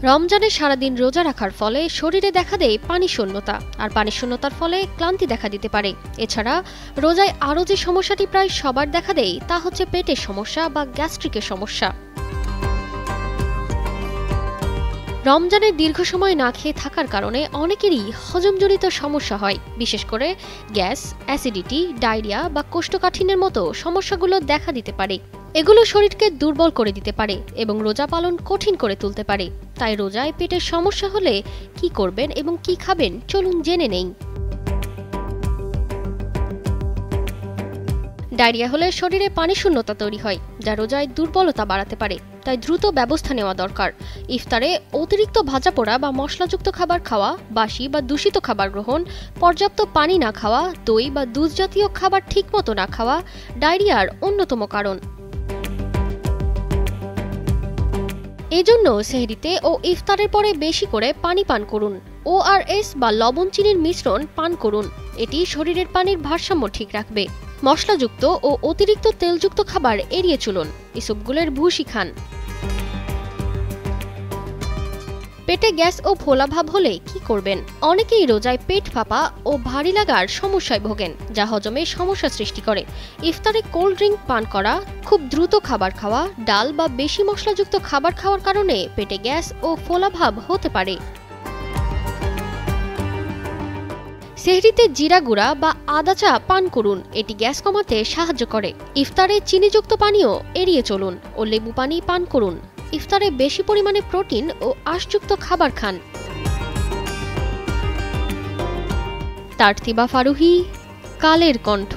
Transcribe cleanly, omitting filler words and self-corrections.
রমজানে সারাদিন রোজা রাখার ফলে শরীরে দেখা দেয় পানি শূন্যতা, আর পানি শূন্যতার ফলে ক্লান্তি দেখা দিতে পারে। এছাড়া রোজায় আরও যে সমস্যাটি প্রায় সবার দেখা দেয় তা হচ্ছে পেটের সমস্যা বা গ্যাস্ট্রিকের সমস্যা। রমজানে দীর্ঘ সময় না খেয়ে থাকার কারণে অনেকেরই হজমজনিত সমস্যা হয়, বিশেষ করে গ্যাস, অ্যাসিডিটি, ডায়রিয়া বা কোষ্ঠকাঠিন্যের মতো সমস্যাগুলো দেখা দিতে পারে। এগুলো শরীরকে দুর্বল করে দিতে পারে এবং রোজা পালন কঠিন করে তুলতে পারে। তাই রোজায় পেটের সমস্যা হলে কি করবেন এবং কি খাবেন চলুন জেনে নেই। ডায়রিয়া হলে শরীরে পানি শূন্যতা তৈরি হয়, যা রোজায় দুর্বলতা বাড়াতে পারে। তাই দ্রুত ব্যবস্থা নেওয়া দরকার। ইফতারে অতিরিক্ত ভাজাপোড়া বা মশলাযুক্ত খাবার খাওয়া, বাসি বা দূষিত খাবার গ্রহণ, পর্যাপ্ত পানি না খাওয়া, দই বা দুধ জাতীয় খাবার ঠিকমতো না খাওয়া ডায়রিয়ার অন্যতম কারণ। এজন্য সেহরিতে ও ইফতারের পরে বেশি করে পানি পান করুন। ORS বা লবণ চিনির মিশ্রণ পান করুন, এটি শরীরের পানির ভারসাম্য ঠিক রাখবে। মশলাযুক্ত ও অতিরিক্ত তেলযুক্ত খাবার এড়িয়ে চলুন। ইসবগুলের ভুসি খান। পেটে গ্যাস ও ফোলাভাব হলে কি করবেন? অনেকেই রোজায় পেট ফাঁপা ও ভারী লাগার সমস্যায় ভোগেন, যা হজমে সমস্যা সৃষ্টি করে। ইফতারে কোল্ড ড্রিঙ্ক পান করা, খুব দ্রুত খাবার খাওয়া, ডাল বা বেশি মশলাযুক্ত খাবার খাওয়ার কারণে পেটে গ্যাস ও ফোলাভাব হতে পারে। সেহরিতে জিরা গুঁড়া বা আদা চা পান করুন, এটি গ্যাস কমাতে সাহায্য করে। ইফতারে চিনিযুক্ত পানীয় এড়িয়ে চলুন ও লেবু পানি পান করুন। ইফতারে বেশি পরিমাণে প্রোটিন ও আঁশযুক্ত খাবার খান। তারতিবা ফারুহি, কালের কণ্ঠ।